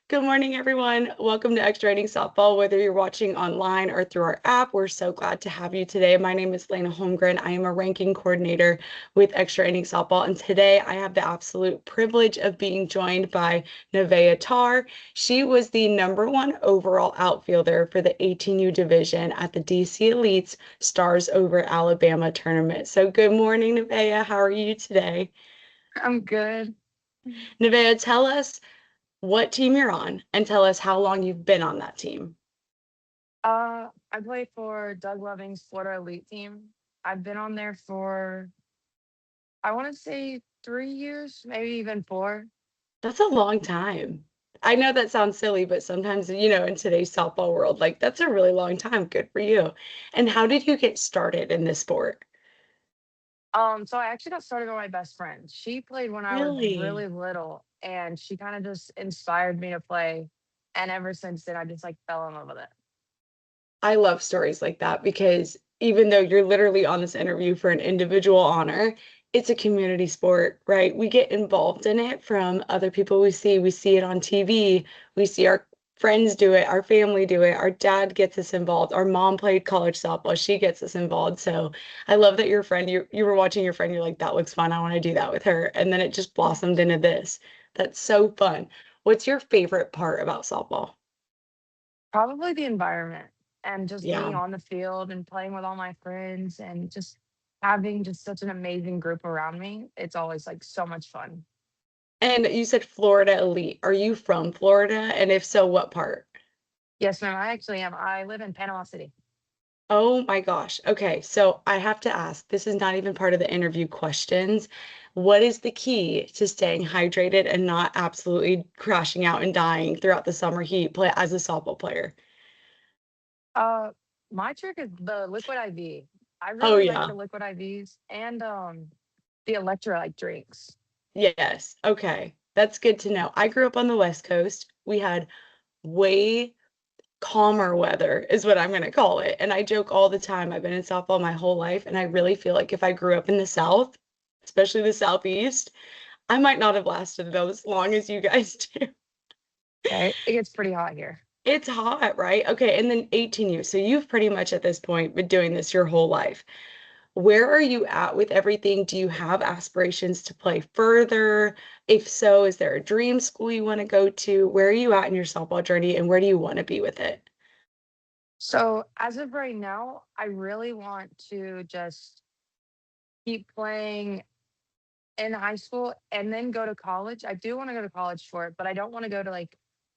Good morning, everyone. Welcome to Extra Inning Softball. Whether you're watching online or through our app, we're so glad to have you today. My name is Laina Holmgren. I am a ranking coordinator with Extra Inning Softball, and today I have the absolute privilege of being joined by Nevaeh Tarr. She was the #1 overall outfielder for the 18U division at the DC Elites Stars over Alabama tournament. So good morning, Nevaeh. How are you today? I'm good. Nevaeh, tell us what team you're on and tell us how long you've been on that team. I play for Doug Loving's Florida Elite team. I've been on there for, I want to say 3 years, maybe even four. That's a long time. I know that sounds silly, but sometimes, in today's softball world, like that's a really long time. Good for you. And how did you get started in this sport? So I actually got started by my best friend. She played when I was Really? really little, and she kind of just inspired me to play. And ever since then, I just like fell in love with it. I love stories like that because even though you're literally on this interview for an individual honor, it's a community sport, right? We get involved in it from other people we see. We see it on TV. We see our friends do it, our family do it. Our dad gets us involved. Our mom played college softball. She gets us involved. So I love that your friend, you were watching your friend, you're like, that looks fun. I want to do that with her. And then it just blossomed into this. That's so fun. What's your favorite part about softball? Probably the environment and just being Yeah. on the field and playing with all my friends and just having just such an amazing group around me. It's always like so much fun. And you said Florida Elite. Are you from Florida? And if so, what part? Yes, ma'am. I actually am. I live in Panama City. Oh my gosh. Okay, so I have to ask, this is not even part of the interview questions. What is the key to staying hydrated and not absolutely crashing out and dying throughout the summer heat play as a softball player? Uh, my trick is the liquid IV. I Oh really like yeah. the liquid IVs and the electrolyte drinks. Yes. Okay. That's good to know. I grew up on the West Coast. We had way calmer weather is what I'm going to call it. And I joke all the time. I've been in softball my whole life, and I really feel like if I grew up in the South, especially the Southeast, I might not have lasted as long as you guys do. Right? It gets pretty hot here. It's hot, right? Okay, and then 18 years. So you've pretty much at this point been doing this your whole life. Where are you at with everything? Do you have aspirations to play further? If so, is there a dream school you want to go to? Where are you at in your softball journey, and where do you want to be with it? So as of right now, I really want to just keep playing in high school and then go to college. I do want to go to college for it, but I don't want to go to like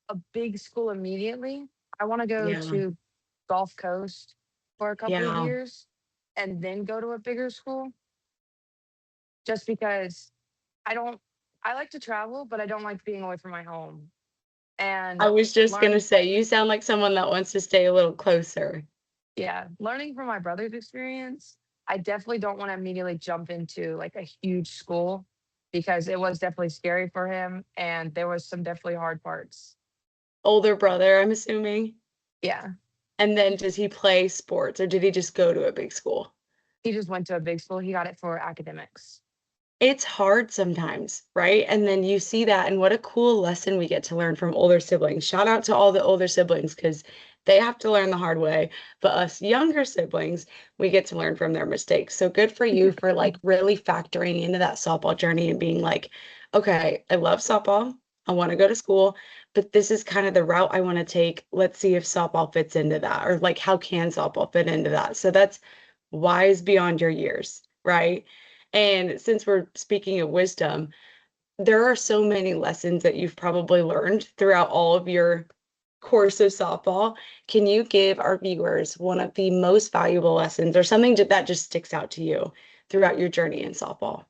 a big school immediately. I want to go Yeah, to Gulf Coast for a couple of yeah. years and then go to a bigger school just because I don't I like to travel, but I don't like being away from my home. I And was just gonna learn say, you sound like someone that wants to stay a little closer. yeah, learning from my brother's experience, I definitely don't want to immediately jump into like a huge school because it was definitely scary for him and there was some definitely hard parts. Older brother, I'm assuming. Yeah. And then does he play sports or did he just go to a big school? He just went to a big school. He got it for academics. It's hard sometimes, right? And then you see that, and what a cool lesson we get to learn from older siblings. Shout out to all the older siblings because they have to learn the hard way. But us younger siblings, we get to learn from their mistakes. So good for you for like really factoring into that softball journey and being like, okay, I love softball. I want to go to school, but this is kind of the route I want to take. Let's see if softball fits into that, or like how can softball fit into that? So that's wise beyond your years, right? And since we're speaking of wisdom, there are so many lessons that you've probably learned throughout all of your course of softball. Can you give our viewers one of the most valuable lessons or something that just sticks out to you throughout your journey in softball?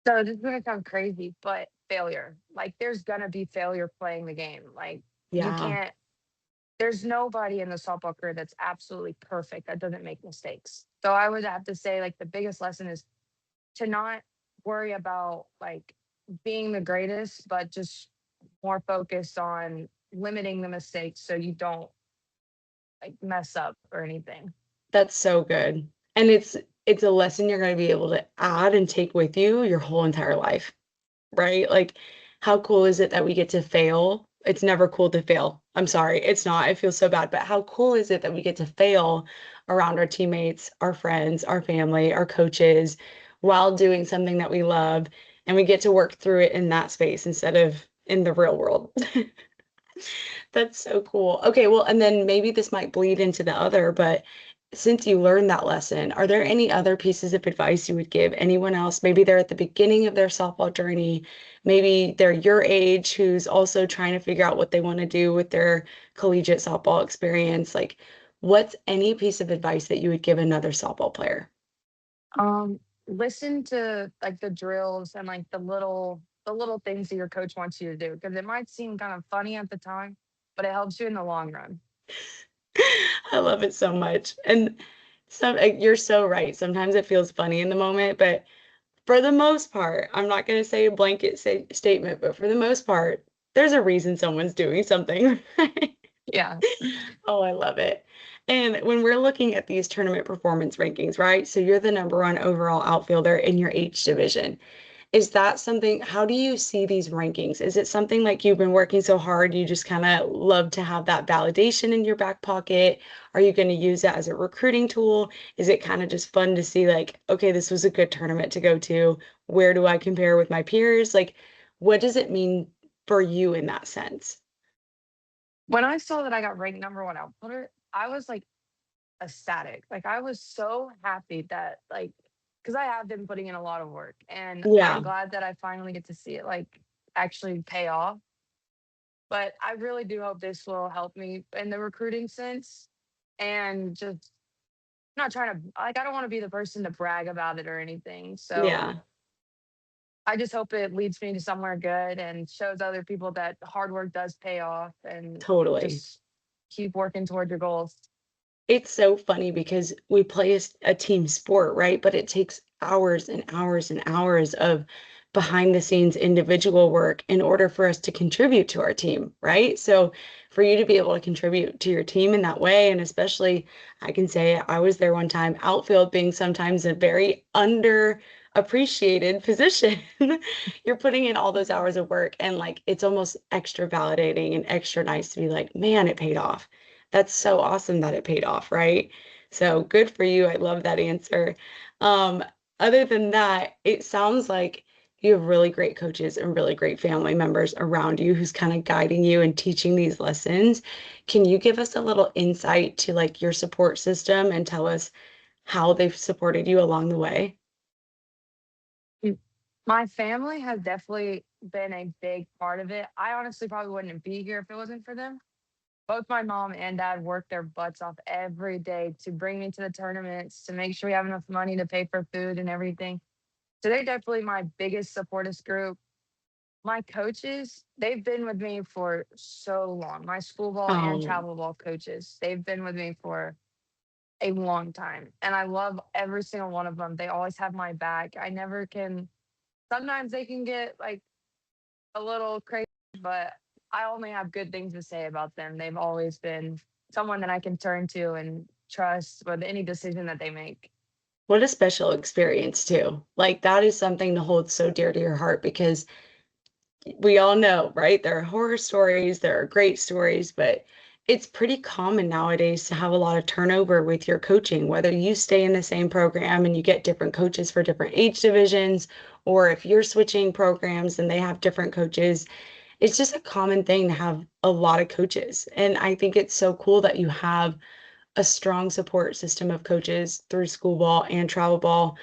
So this is gonna sound crazy, but failure. Like there's gonna be failure playing the game. Like you Yeah, can't there's nobody in the softball career that's absolutely perfect that doesn't make mistakes. So I would have to say like the biggest lesson is to not worry about like being the greatest, but just more focused on limiting the mistakes so you don't like mess up or anything. that's so good. And it's a lesson you're going to be able to add and take with you your whole entire life, right? Like how cool is it that we get to fail It's never cool to fail. I'm sorry, it's not. I feel so bad. But how cool is it that we get to fail around our teammates, our friends, our family, our coaches while doing something that we love and we get to work through it in that space instead of in the real world. That's so cool. Okay, well, and then maybe this might bleed into the other, but since you learned that lesson, are there any other pieces of advice you would give anyone else? Maybe they're at the beginning of their softball journey, maybe they're your age who's also trying to figure out what they want to do with their collegiate softball experience. Like, what's any piece of advice that you would give another softball player? Listen to like the drills and like the little things that your coach wants you to do because it might seem kind of funny at the time, but it helps you in the long run. I love it so much. And you're so right. Sometimes it feels funny in the moment, but for the most part, I'm not going to say a blanket statement, but for the most part, there's a reason someone's doing something, right? Yeah. Oh, I love it. And when we're looking at these tournament performance rankings, right? So you're the number one overall outfielder in your H division. Is that something, how do you see these rankings? Is it something like you've been working so hard, you just kind of love to have that validation in your back pocket? Are you going to use that as a recruiting tool? Is it kind of just fun to see, like, okay, this was a good tournament to go to? Where do I compare with my peers? Like, what does it mean for you in that sense? When I saw that I got ranked number one outfielder, I was like ecstatic. Like I was so happy that like because I have been putting in a lot of work and I'm Yeah, glad that I finally get to see it like actually pay off. But I really do hope this will help me in the recruiting sense and just not trying to like I don't want to be the person to brag about it or anything. So yeah, I just hope it leads me to somewhere good and shows other people that hard work does pay off and totally. just keep working toward your goals. It's so funny because we play a team sport, right? But it takes hours and hours and hours of behind the scenes individual work in order for us to contribute to our team, right? So for you to be able to contribute to your team in that way, and especially I can say I was there one time, outfield being sometimes a very underappreciated position. You're putting in all those hours of work and like it's almost extra validating and extra nice to be like, man, it paid off. That's so awesome that it paid off, right? So good for you. I love that answer. Um, Other than that, it sounds like you have really great coaches and really great family members around you who's kind of guiding you and teaching these lessons. Can you give us a little insight to like your support system and tell us how they've supported you along the way? Mm. My family has definitely been a big part of it. I honestly probably wouldn't be here if it wasn't for them. Both my mom and dad work their butts off every day to bring me to the tournaments, to make sure we have enough money to pay for food and everything. So they're definitely my biggest supporters group. My coaches, they've been with me for so long. My school ball and Oh, travel ball coaches, they've been with me for a long time. And I love every single one of them. They always have my back. I never can, sometimes they can get like a little crazy, but I only have good things to say about them. They've always been someone that I can turn to and trust with any decision that they make. what a special experience too. Like that is something to hold so dear to your heart because we all know, right? There are horror stories, there are great stories, but it's pretty common nowadays to have a lot of turnover with your coaching, whether you stay in the same program and you get different coaches for different age divisions, or if you're switching programs and they have different coaches. It's just a common thing to have a lot of coaches. And I think it's so cool that you have a strong support system of coaches through school ball and travel ball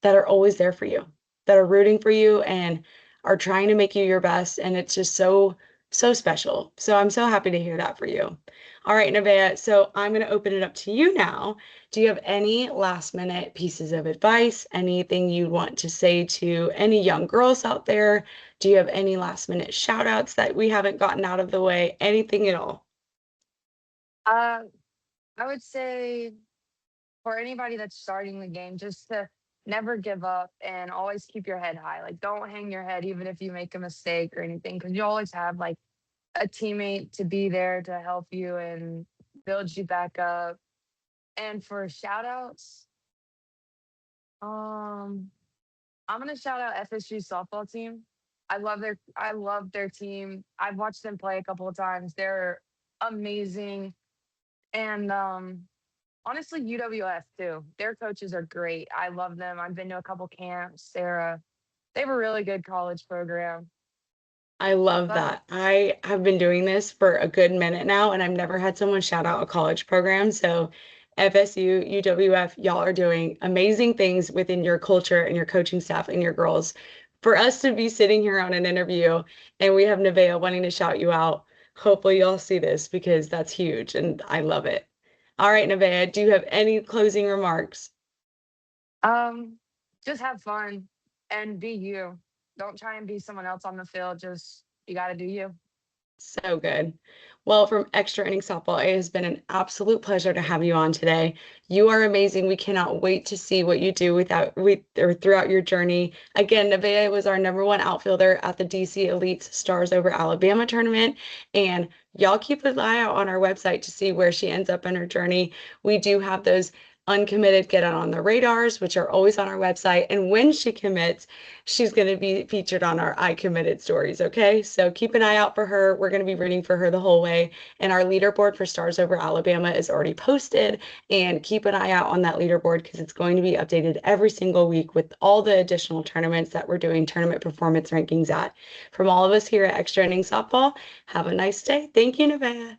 that are always there for you, that are rooting for you and are trying to make you your best. And it's just so, so special. So I'm so happy to hear that for you. All right, Nevaeh. So I'm going to open it up to you now. Do you have any last minute pieces of advice? Anything you want to say to any young girls out there? Do you have any last minute shout outs that we haven't gotten out of the way? Anything at all? Uh, I would say for anybody that's starting the game, just to never give up and always keep your head high. Like, don't hang your head even if you make a mistake or anything, because you always have like a teammate to be there to help you and build you back up. And for shout outs, um, I'm gonna shout out FSU softball team. I love their team. I've watched them play a couple of times. They're amazing. And honestly, UWF too. Their coaches are great. I love them. I've been to a couple camps. They have a really good college program. I love But that. I have been doing this for a good minute now, and I've never had someone shout out a college program. So, FSU, UWF, y'all are doing amazing things within your culture and your coaching staff and your girls. For us to be sitting here on an interview and we have Nevaeh wanting to shout you out, hopefully y'all see this because that's huge and I love it. All right, Nevaeh, do you have any closing remarks? um just have fun and be you. Don't try and be someone else on the field. Just you got to do you. So good. Well, from Extra Inning Softball, it has been an absolute pleasure to have you on today. You are amazing. We cannot wait to see what you do with or throughout your journey. Again, Nevaeh was our #1 outfielder at the DC Elites Stars Over Alabama tournament, and y'all keep an eye out on our website to see where she ends up in her journey. We do have those uncommitted get on the radars, which are always on our website, and when she commits, she's going to be featured on our I Committed stories. Okay. So keep an eye out for her. We're going to be rooting for her the whole way. And our leaderboard for Stars Over Alabama is already posted. And keep an eye out on that leaderboard because it's going to be updated every single week with all the additional tournaments that we're doing tournament performance rankings at. From all of us here at Extra Inning Softball, have a nice day. Thank you, Nevaeh.